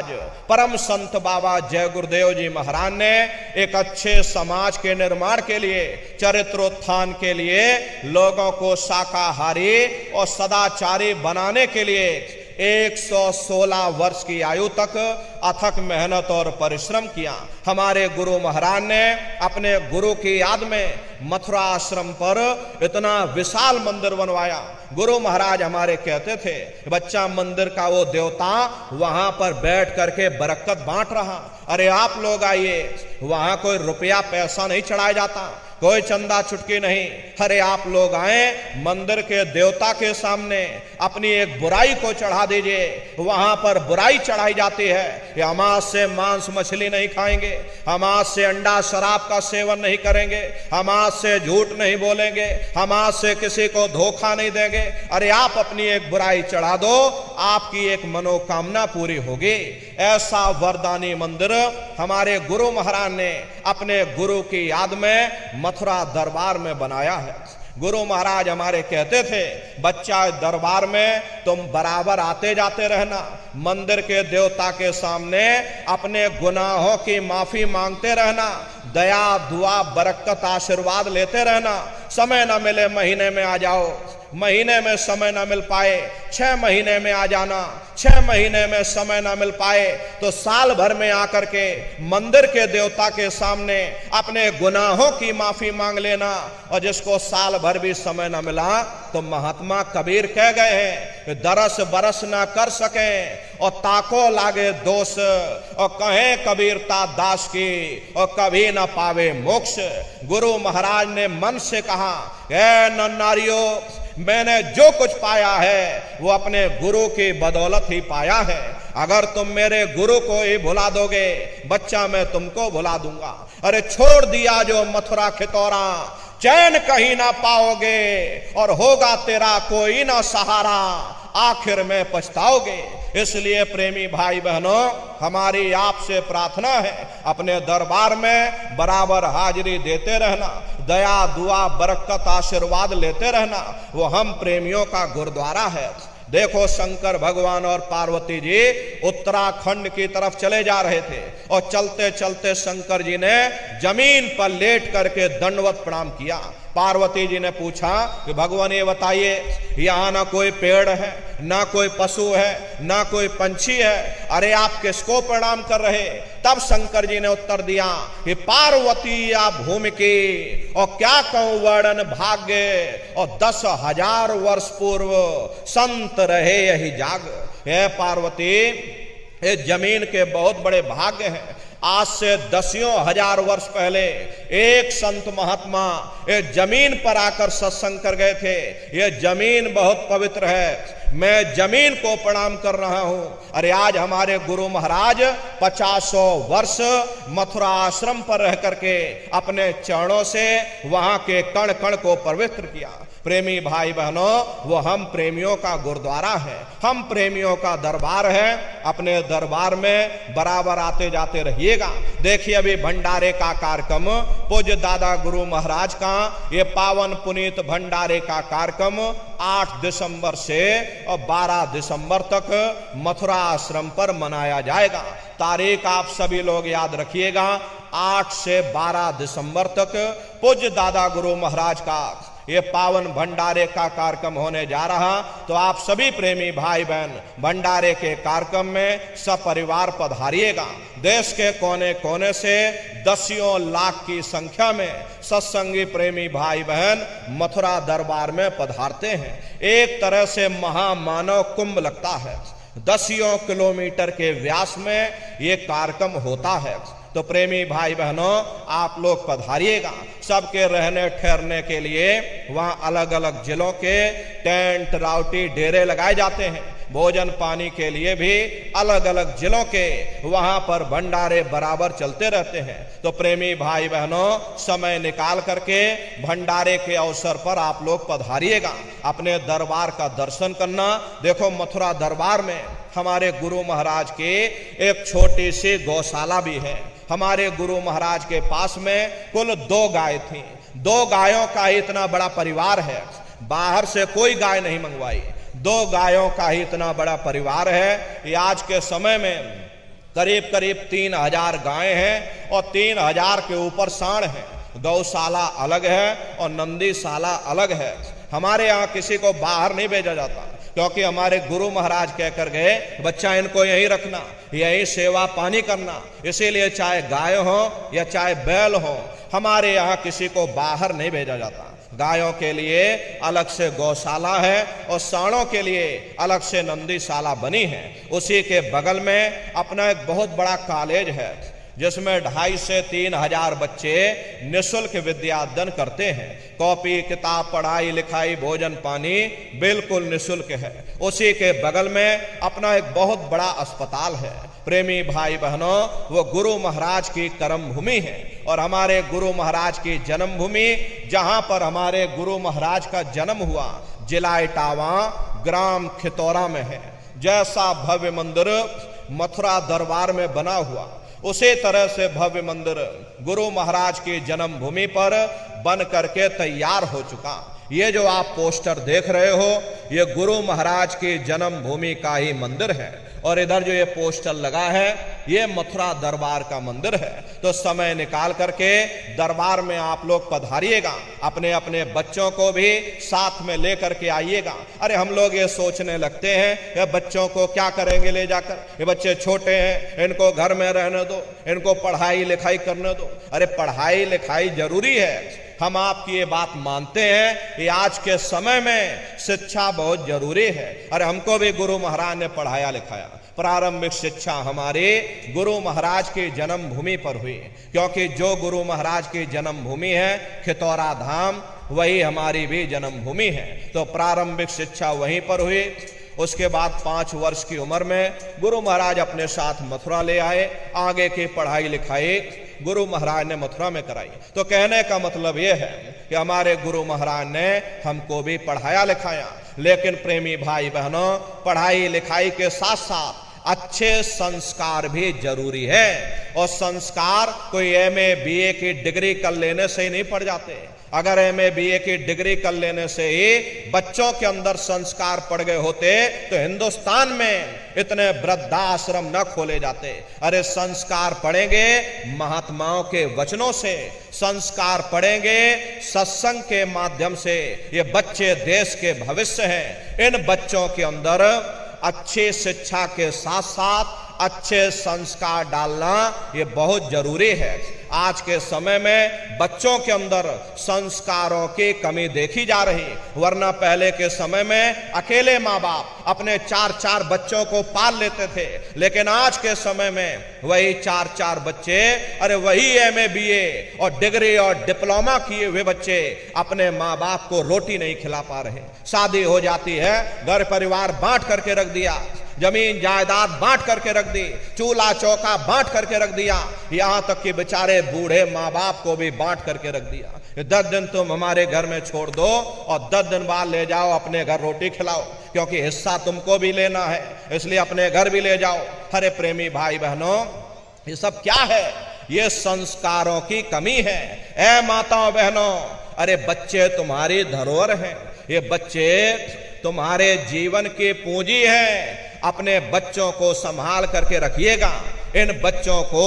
महाराज परम संत बाबा जय गुरुदेव जी महाराज ने एक अच्छे समाज के निर्माण के लिए, चरित्रोत्थान के लिए, लोगों को शाकाहारी और सदाचारी बनाने के लिए 116 वर्ष की आयु तक अथक मेहनत और परिश्रम किया। हमारे गुरु महाराज ने अपने गुरु की याद में मथुरा आश्रम पर इतना विशाल मंदिर बनवाया। गुरु महाराज हमारे कहते थे, बच्चा मंदिर का वो देवता वहां पर बैठ करके बरकत बांट रहा। अरे आप लोग आइए, वहां कोई रुपया पैसा नहीं चढ़ाया जाता, कोई चंदा चुटकी नहीं। अरे आप लोग आए, मंदिर के देवता के सामने अपनी एक बुराई को चढ़ा दीजिए। वहां पर बुराई चढ़ाई जाती है कि हम आज से मांस मछली नहीं खाएंगे, हम आज से अंडा शराब का सेवन नहीं करेंगे, हम आज से झूठ नहीं बोलेंगे, हम आज से किसी को धोखा नहीं देंगे। अरे आप अपनी एक बुराई चढ़ा दो, आपकी एक मनोकामना पूरी होगी। ऐसा वरदानी मंदिर हमारे गुरु महाराज ने अपने गुरु की याद में मथुरा दरबार में बनाया है। गुरु महाराज हमारे कहते थे, बच्चा दरबार में तुम बराबर आते जाते रहना, मंदिर के देवता के सामने अपने गुनाहों की माफी मांगते रहना, दया दुआ बरकत आशीर्वाद लेते रहना। समय ना मिले महीने में आ जाओ, महीने में समय ना मिल पाए 6 महीने में आ जाना, 6 महीने में समय ना मिल पाए तो साल भर में आकर के मंदिर के देवता के सामने अपने गुनाहों की माफी मांग लेना। और जिसको साल भर भी समय ना मिला तो महात्मा कबीर कह गए हैं कि दरस बरस ना कर सके और ताको लागे दोष, और कहें कबीरता दास की और कभी ना पावे मोक्ष। गुरु महाराज ने मन से कहा, ऐ नन्नारियों, मैंने जो कुछ पाया है वो अपने गुरु की बदौलत ही पाया है। अगर तुम मेरे गुरु को ही भुला दोगे, बच्चा मैं तुमको भुला दूंगा। अरे छोड़ दिया जो मथुरा खितौरा, चैन कहीं ना पाओगे और होगा तेरा कोई ना सहारा, आखिर में पछताओगे। इसलिए प्रेमी भाई बहनों, हमारी आपसे प्रार्थना है, अपने दरबार में बराबर हाजिरी देते रहना, दया दुआ बरकत आशीर्वाद लेते रहना। वो हम प्रेमियों का गुरुद्वारा है। देखो, शंकर भगवान और पार्वती जी उत्तराखंड की तरफ चले जा रहे थे और चलते चलते शंकर जी ने जमीन पर लेट करके दंडवत प्रणाम किया। पार्वती जी ने पूछा कि भगवान ये बताइए, यहाँ ना कोई पेड़ है, ना कोई पशु है, ना कोई पंछी है, अरे आप किसको प्रणाम कर रहे? तब शंकर जी ने उत्तर दिया कि पार्वती या भूमि की, और क्या कहूं वर्णन भाग्य, और 10,000 वर्ष पूर्व संत रहे यही जाग। हे पार्वती, ये जमीन के बहुत बड़े भाग्य हैं। आज से 10,000 वर्ष पहले एक संत महात्मा ये जमीन पर आकर सत्संग कर गए थे। ये जमीन बहुत पवित्र है, मैं जमीन को प्रणाम कर रहा हूं। अरे आज हमारे गुरु महाराज 50 वर्ष मथुरा आश्रम पर रह करके अपने चरणों से वहां के कण कण को पवित्र किया। प्रेमी भाई बहनों, वो हम प्रेमियों का गुरुद्वारा है, हम प्रेमियों का दरबार है। अपने दरबार में बराबर आते जाते रहिएगा। देखिए, अभी भंडारे का कार्यक्रम, पूज्य दादा गुरु महाराज का ये पावन पुनीत भंडारे का कार्यक्रम 8 दिसंबर से और 12 दिसंबर तक मथुरा आश्रम पर मनाया जाएगा। तारीख आप सभी लोग याद रखिएगा, 8 से 12 दिसंबर तक पूज्य दादा गुरु महाराज का ये पावन भंडारे का कार्यक्रम होने जा रहा। तो आप सभी प्रेमी भाई बहन भंडारे के कार्यक्रम में सपरिवार पधारिएगा। देश के कोने कोने से 10 लाख की संख्या में सत्संगी प्रेमी भाई बहन मथुरा दरबार में पधारते हैं। एक तरह से महामानव कुंभ लगता है। 10 किलोमीटर के व्यास में ये कार्यक्रम होता है। तो प्रेमी भाई बहनों, आप लोग पधारिएगा। सबके रहने ठहरने के लिए वहाँ अलग अलग जिलों के टेंट राउटी डेरे लगाए जाते हैं। भोजन पानी के लिए भी अलग अलग जिलों के वहां पर भंडारे बराबर चलते रहते हैं। तो प्रेमी भाई बहनों, समय निकाल करके भंडारे के अवसर पर आप लोग पधारिएगा, अपने दरबार का दर्शन करना। देखो, मथुरा दरबार में हमारे गुरु महाराज के एक छोटी सी गौशाला भी है। हमारे गुरु महाराज के पास में कुल 2 गाय थी। 2 गायों का इतना बड़ा परिवार है, बाहर से कोई गाय नहीं मंगवाई। 2 गायों का ही इतना बड़ा परिवार है। ये आज के समय में करीब करीब 3000 गायें हैं और 3000 के ऊपर सांड हैं। गौशाला अलग है और नंदीशाला अलग है। हमारे यहाँ किसी को बाहर नहीं भेजा जाता, क्योंकि हमारे गुरु महाराज कहकर गए बच्चा इनको यहीं रखना, यहीं सेवा पानी करना। इसीलिए चाहे गाय हो या चाहे बैल हो, हमारे यहाँ किसी को बाहर नहीं भेजा जाता। गायों के लिए अलग से गौशाला है और सांडों के लिए अलग से नंदीशाला बनी है। उसी के बगल में अपना एक बहुत बड़ा कॉलेज है, जिसमें 2,500 से 3,000 बच्चे निःशुल्क विद्याध्ययन करते हैं। कॉपी किताब, पढ़ाई लिखाई, भोजन पानी बिल्कुल निःशुल्क है। उसी के बगल में अपना एक बहुत बड़ा अस्पताल है। प्रेमी भाई बहनों, वो गुरु महाराज की कर्म भूमि है और हमारे गुरु महाराज की जन्मभूमि, जहां पर हमारे गुरु महाराज का जन्म हुआ, जिला इटावा, ग्राम खितौरा में है। जैसा भव्य मंदिर मथुरा दरबार में बना हुआ, उसी तरह से भव्य मंदिर गुरु महाराज की जन्मभूमि पर बन करके तैयार हो चुका। ये जो आप पोस्टर देख रहे हो, ये गुरु महाराज की जन्मभूमि का ही मंदिर है। और इधर जो ये पोस्टर लगा है, ये मथुरा दरबार का मंदिर है। तो समय निकाल करके दरबार में आप लोग पधारिएगा, अपने अपने बच्चों को भी साथ में लेकर के आइएगा। अरे हम लोग ये सोचने लगते हैं ये बच्चों को क्या करेंगे ले जाकर, ये बच्चे छोटे हैं, इनको घर में रहने दो, इनको पढ़ाई लिखाई करने दो। अरे पढ़ाई लिखाई जरूरी है, हम आपकी ये बात मानते हैं कि आज के समय में शिक्षा बहुत जरूरी है। अरे हमको भी गुरु महाराज ने पढ़ाया लिखाया। प्रारंभिक शिक्षा हमारे गुरु महाराज की जन्मभूमि पर हुई, क्योंकि जो गुरु महाराज की जन्मभूमि है खितौरा धाम, वही हमारी भी जन्मभूमि है। तो प्रारंभिक शिक्षा वहीं पर हुई। उसके बाद 5 वर्ष की उम्र में गुरु महाराज अपने साथ मथुरा ले आए। आगे की पढ़ाई लिखाई गुरु महाराज ने मथुरा में कराई। तो कहने का मतलब यह है कि हमारे गुरु महाराज ने हमको भी पढ़ाया लिखाया। लेकिन प्रेमी भाई बहनों, पढ़ाई लिखाई के साथ साथ अच्छे संस्कार भी जरूरी है। और संस्कार कोई MA BA की डिग्री कर लेने से ही नहीं पड़ जाते। अगर MA BA की डिग्री कर लेने से ही बच्चों के अंदर संस्कार पड़ गए होते तो हिंदुस्तान में इतने वृद्धाश्रम न खोले जाते। अरे संस्कार पढ़ेंगे महात्माओं के वचनों से, संस्कार पढ़ेंगे सत्संग के माध्यम से। ये बच्चे देश के भविष्य हैं। इन बच्चों के अंदर अच्छी शिक्षा के साथ साथ अच्छे संस्कार डालना ये बहुत जरूरी है। आज के समय में बच्चों के अंदर संस्कारों की कमी देखी जा रही, वरना पहले के समय में अकेले माँ बाप अपने 4-4 बच्चों को पाल लेते थे। लेकिन आज के समय में वही 4-4 बच्चे, अरे वही MA BA और डिग्री और डिप्लोमा किए हुए बच्चे अपने माँ बाप को रोटी नहीं खिला पा रहे। शादी हो जाती है, घर परिवार बांट करके रख दिया, जमीन जायदाद बांट करके रख दी, चूल्हा चौका बांट करके रख दिया, यहां तक कि बेचारे बूढ़े माँ बाप को भी बांट करके रख दिया। 10 दिन तुम हमारे घर में छोड़ दो और 10 दिन बाद ले जाओ अपने घर रोटी खिलाओ, क्योंकि हिस्सा तुमको भी लेना है, इसलिए अपने घर भी ले जाओ। अरे प्रेमी भाई बहनों, ये सब क्या है? ये संस्कारों की कमी है। ऐ माताओं बहनों, अरे बच्चे तुम्हारी धरोहर हैं, ये बच्चे तुम्हारे जीवन की पूंजी है। अपने बच्चों को संभाल करके रखिएगा। इन बच्चों को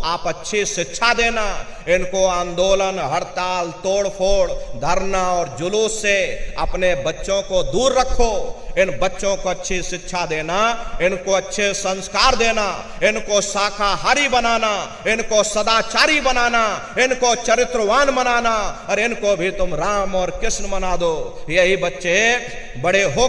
आप अच्छी शिक्षा देना, इनको आंदोलन, हड़ताल, तोड़फोड़, धरना और जुलूस से अपने बच्चों को दूर रखो। इन बच्चों को अच्छी शिक्षा देना, इनको अच्छे संस्कार देना, इनको शाकाहारी बनाना, इनको सदाचारी बनाना, इनको चरित्रवान बनाना, और इनको भी तुम राम और कृष्ण बना दो। यही बच्चे बड़े हो